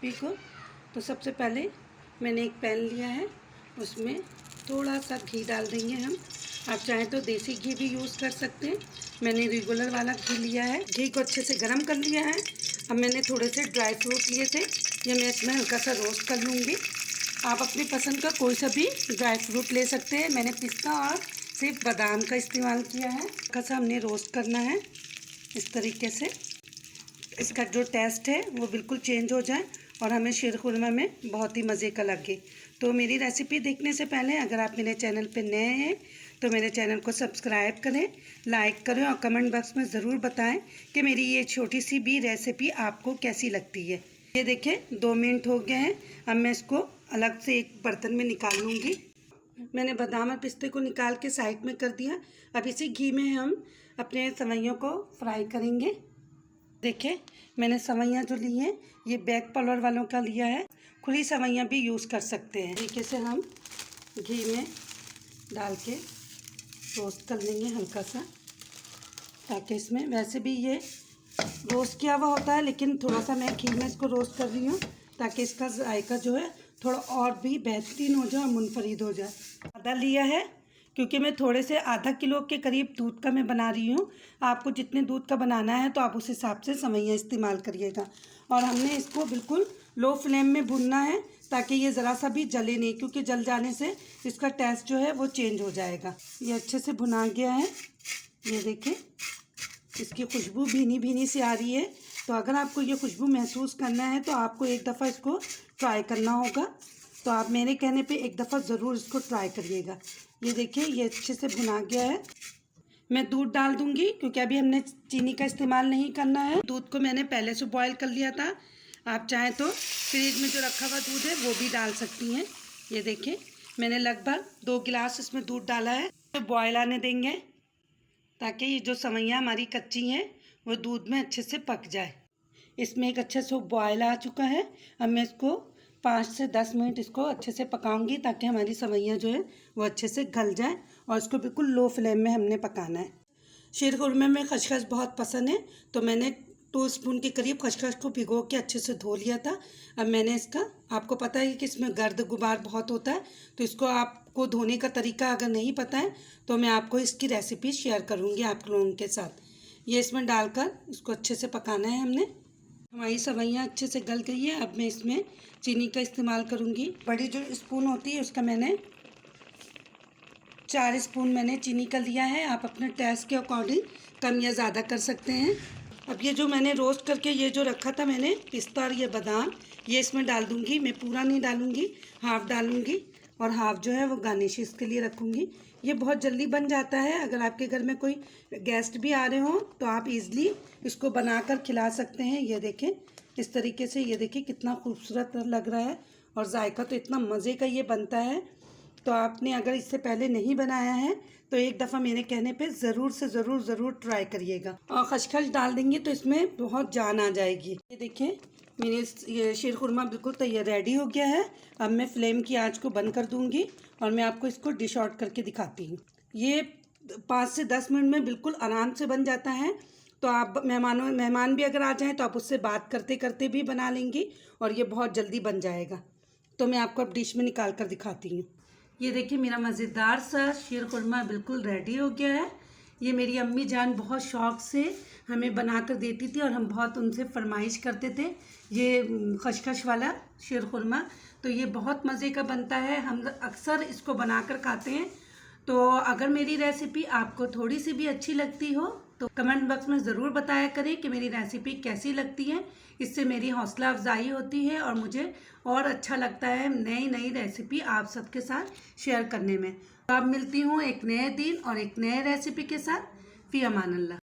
Recipe को। तो सबसे पहले मैंने एक पैन लिया है, उसमें थोड़ा सा घी डाल देंगे हम। आप चाहें तो देसी घी भी यूज़ कर सकते हैं, मैंने रेगुलर वाला घी लिया है। घी को अच्छे से गर्म कर लिया है। अब मैंने थोड़े से ड्राई फ्रूट लिए थे, ये मैं इसमें हल्का सा रोस्ट कर लूँगी। आप अपनी पसंद का कोई सा भी ड्राई फ्रूट ले सकते हैं। मैंने पिस्ता और सिर्फ बादाम का इस्तेमाल किया है। हल्का सा हमने रोस्ट करना है इस तरीके से, इसका जो टेस्ट है वो बिल्कुल चेंज हो जाए और हमें शीर खुरमा में बहुत ही मज़े का लगे। तो मेरी रेसिपी देखने से पहले अगर आप मेरे चैनल पे नए हैं तो मेरे चैनल को सब्सक्राइब करें, लाइक करें और कमेंट बॉक्स में ज़रूर बताएं कि मेरी ये छोटी सी भी रेसिपी आपको कैसी लगती है। ये देखें 2 मिनट हो गए हैं। अब मैं इसको अलग से एक बर्तन में निकाल लूँगी। मैंने बादाम और पिस्ते को निकाल के साइड में कर दिया। अब इसी घी में हम अपने सेवइयों को फ्राई करेंगे। देखिए मैंने सेवइयाँ जो ली हैं ये बैक पलर वालों का लिया है, खुली सेवइयाँ भी यूज़ कर सकते हैं। तरीके से हम घी में डाल के रोस्ट कर लेंगे हल्का सा, ताकि इसमें वैसे भी ये रोस्ट किया हुआ होता है, लेकिन थोड़ा सा मैं घी में इसको रोस्ट कर रही हूँ ताकि इसका जायका जो है थोड़ा और भी बेहतरीन हो जाए और मुनफरिद हो जाए। आधा लिया है क्योंकि मैं थोड़े से आधा किलो के करीब दूध का मैं बना रही हूँ। आपको जितने दूध का बनाना है तो आप उस हिसाब से सेवइयाँ इस्तेमाल करिएगा। और हमने इसको बिल्कुल लो फ्लेम में भूनना है ताकि ये ज़रा सा भी जले नहीं, क्योंकि जल जाने से इसका टेस्ट जो है वो चेंज हो जाएगा। ये अच्छे से भुना गया है, ये देखें इसकी खुशबू भीनी भीनी सी आ रही है। तो अगर आपको ये खुशबू महसूस करना है तो आपको एक दफ़ा इसको ट्राई करना होगा। तो आप मेरे कहने पे एक दफ़ा ज़रूर इसको ट्राई करिएगा। ये देखिए ये अच्छे से भुना गया है। मैं दूध डाल दूंगी क्योंकि अभी हमने चीनी का इस्तेमाल नहीं करना है। दूध को मैंने पहले से बॉईल कर लिया था। आप चाहें तो फ्रिज में जो रखा हुआ दूध है वो भी डाल सकती हैं। ये देखिए मैंने लगभग 2 गिलास इसमें दूध डाला है। तो बॉयल आने देंगे ताकि ये जो सेवइयाँ हमारी कच्ची हैं वो दूध में अच्छे से पक जाए। इसमें एक अच्छे से बॉयल आ चुका है। अब मैं इसको 5 से 10 मिनट इसको अच्छे से पकाऊंगी ताकि हमारी सेवइयाँ जो है वो अच्छे से गल जाए, और इसको बिल्कुल लो फ्लेम में हमने पकाना है। शीर खुरमे में खसखस बहुत पसंद है, तो मैंने 2 स्पून के करीब खसखस को भिगो के अच्छे से धो लिया था। अब मैंने इसका, आपको पता है कि इसमें गर्द गुबार बहुत होता है, तो इसको आपको धोने का तरीका अगर नहीं पता है तो मैं आपको इसकी रेसिपी शेयर करूँगी आप लोगों के साथ। ये इसमें डालकर इसको अच्छे से पकाना है हमने। हमारी सेवइयाँ अच्छे से गल गई है। अब मैं इसमें चीनी का इस्तेमाल करूँगी। बड़ी जो स्पून होती है उसका मैंने 4 स्पून मैंने चीनी का लिया है। आप अपने टेस्ट के अकॉर्डिंग कम या ज़्यादा कर सकते हैं। अब ये जो मैंने रोस्ट करके ये जो रखा था मैंने पिस्ता और ये बादाम, ये इसमें डाल दूँगी। मैं पूरा नहीं डालूँगी, हाफ़ डालूँगी और हाफ़ जो है वो गार्निशिंग के लिए रखूँगी। ये बहुत जल्दी बन जाता है। अगर आपके घर में कोई गेस्ट भी आ रहे हों तो आप इजीली इसको बनाकर खिला सकते हैं। ये देखें इस तरीके से, ये देखिए कितना खूबसूरत लग रहा है और जायका तो इतना मज़े का ये बनता है। तो आपने अगर इससे पहले नहीं बनाया है तो एक दफ़ा मेरे कहने पे ज़रूर से ज़रूर ट्राई करिएगा। और खसखस डाल देंगे तो इसमें बहुत जान आ जाएगी। ये देखिए मेरे ये शीर खुरमा बिल्कुल तैयार रेडी हो गया है। अब मैं फ्लेम की आंच को बंद कर दूंगी और मैं आपको इसको डिश आउट करके दिखाती हूँ। ये 5 से 10 मिनट में बिल्कुल आराम से बन जाता है। तो आप मेहमान भी अगर आ जाएँ तो आप उससे बात करते करते भी बना लेंगी और ये बहुत जल्दी बन जाएगा। तो मैं आपको अब डिश में निकाल कर दिखाती हूँ। ये देखिए मेरा मज़ेदार सा शीर खुरमा बिल्कुल रेडी हो गया है। ये मेरी अम्मी जान बहुत शौक़ से हमें बना कर देती थी और हम बहुत उनसे फरमाइश करते थे ये खसखस वाला शीर खुरमा। तो ये बहुत मज़े का बनता है, हम अक्सर इसको बनाकर खाते हैं। तो अगर मेरी रेसिपी आपको थोड़ी सी भी अच्छी लगती हो तो कमेंट बॉक्स में ज़रूर बताया करें कि मेरी रेसिपी कैसी लगती है। इससे मेरी हौसला अफजाई होती है और मुझे और अच्छा लगता है नई नई रेसिपी आप सबके साथ शेयर करने में। तो अब मिलती हूँ एक नए दिन और एक नए रेसिपी के साथ। फ़ी अमान अल्लाह।